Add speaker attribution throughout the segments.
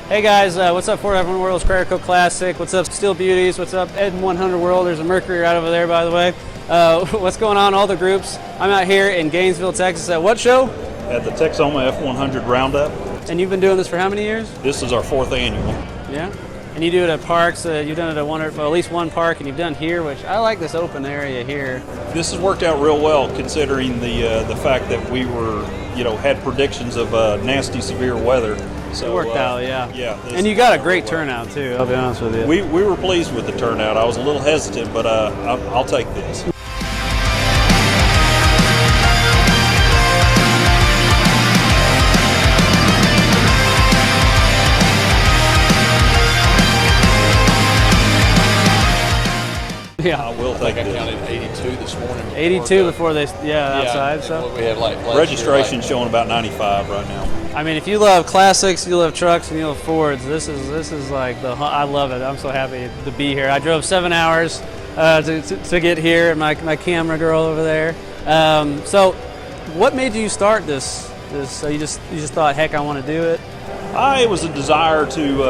Speaker 1: Hey guys, what's up Ford F100 World? It's CraigerCoClassic. What's up Steel Beauties? What's up L.e.d 100 There's a Mercury right over there, by the way. What's going on, all the groups? I'm out here in Gainesville, Texas at what show?
Speaker 2: At the Texoma F100 Round Up.
Speaker 1: And you've been doing this for how many years?
Speaker 2: This is our 4th annual.
Speaker 1: Yeah? And you do it at parks. You've done it at at least one park, and you've done here, which I like this open area here.
Speaker 2: This has worked out real well considering the fact that we were, had predictions of nasty, severe weather. So,
Speaker 1: it worked out, yeah.
Speaker 2: Yeah.
Speaker 1: And you got a great turnout too, I'll be honest with you.
Speaker 2: We were pleased with the turnout. I was a little hesitant, but I'll take this.
Speaker 1: Yeah,
Speaker 2: I will take this.
Speaker 3: I counted 82 this morning.
Speaker 1: 82 before they, outside. So
Speaker 3: we had like
Speaker 2: registration showing about 95 right now.
Speaker 1: I mean, if you love classics, you love trucks, and you love Fords, this is like I love it. I'm so happy to be here. I drove 7 hours to get here, and my camera girl over there. So, what made you start this? So you just thought, heck, I want to do it.
Speaker 2: It was a desire to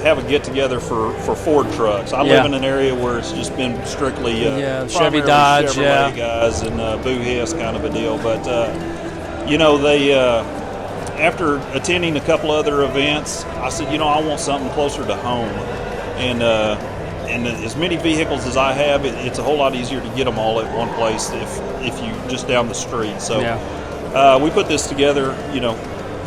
Speaker 2: have a get-together for Ford trucks. I live in an area where it's just been strictly
Speaker 1: Chevy, Dodge,
Speaker 2: Chevrolet guys and Beauties kind of a deal. But they after attending a couple other events, I said, I want something closer to home, and as many vehicles as I have, it's a whole lot easier to get them all at one place if you just down the street. So we put this together,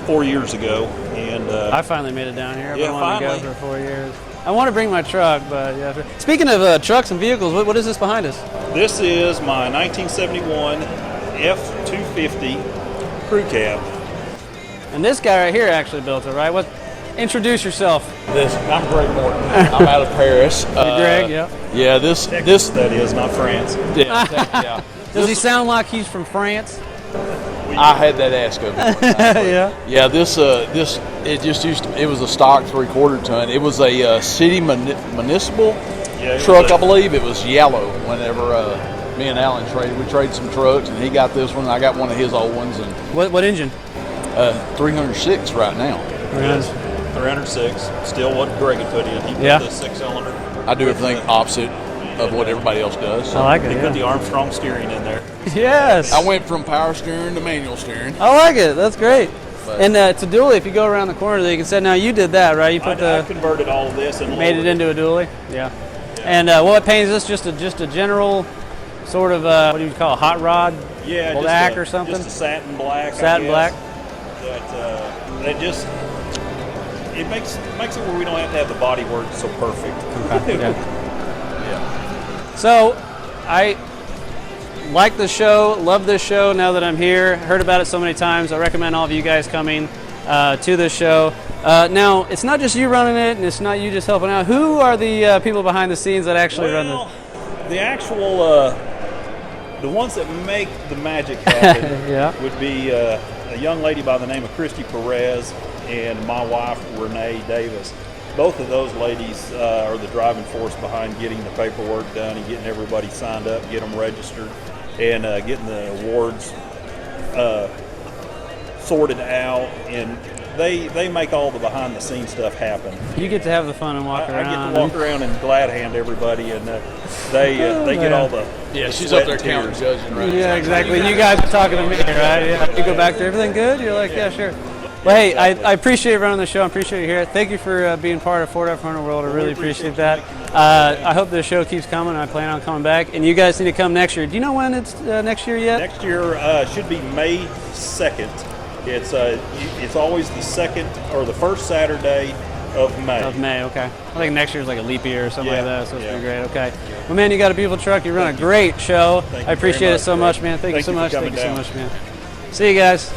Speaker 2: 4 years ago, and
Speaker 1: I finally made it down here. I've been wanting to go for 4 years. I want to bring my truck, but yeah. Speaking of trucks and vehicles, what is this behind us?
Speaker 2: This is my 1971 F250 crew cab.
Speaker 1: And this guy right here actually built it, right? Introduce yourself.
Speaker 3: I'm Greg Morton. I'm out of Paris.
Speaker 1: Greg, yeah.
Speaker 3: Yeah, this
Speaker 2: that is not France.
Speaker 3: Yeah.
Speaker 1: Does he sound like he's from France?
Speaker 3: I had that asked of me. Yeah, it was a stock 3/4 ton. It was a city municipal truck, I believe. It was yellow. Whenever me and Alan we traded some trucks, and he got this one. I got one of his old ones. And
Speaker 1: what engine?
Speaker 3: 306 right now.
Speaker 2: 306. Still what Greg had put in. He put the 6-cylinder.
Speaker 3: I do everything opposite of what everybody else does.
Speaker 1: So. I like it.
Speaker 2: He put the Armstrong steering in there.
Speaker 1: Yes.
Speaker 3: I went from power steering to manual steering.
Speaker 1: I like it. That's great. And it's a dually. If you go around the corner, you can say, now you did that, right? You put
Speaker 2: I converted all of this and
Speaker 1: made it into a dually. Yeah. And what paint is this? Just a general sort of what do you call a hot rod?
Speaker 2: Yeah,
Speaker 1: black or something.
Speaker 2: Just a satin black.
Speaker 1: Satin black.
Speaker 2: That just it makes it where we don't have to have the body work so perfect.
Speaker 1: Okay. Yeah. So, I like the show, love this show now that I'm here. Heard about it so many times. I recommend all of you guys coming to this show. Now, it's not just you running it, and it's not you just helping out. Who are the people behind the scenes that actually run
Speaker 2: the actual, the ones that make the magic happen would be a young lady by the name of Christy Perez and my wife, Renee Davis. Both of those ladies are the driving force behind getting the paperwork done and getting everybody signed up, get them registered, and getting the awards sorted out. And they make all the behind-the-scenes stuff happen.
Speaker 1: You get to have the fun and walk around.
Speaker 2: I get to walk around and glad hand everybody, and they get all the
Speaker 3: she's up there counting judging right now.
Speaker 1: Yeah, exactly. And you guys are talking to me, right? Yeah. You go back to everything good. You're like, yeah sure. Well, hey, I appreciate running the show. I appreciate you here. Thank you for being part of Ford F100 World. I really appreciate that. I hope the show keeps coming. I plan on coming back. And you guys need to come next year. Do you know when it's next year yet?
Speaker 2: Next year should be May 2nd. It's always the second or the first Saturday of May.
Speaker 1: Of May, okay. I think next year's like a leap year or something like that, so it's pretty great. Okay. Well, man, you got a beautiful truck. You run a great show. I appreciate it so much, man. Thank you so much. Thank you so much, man. See you guys.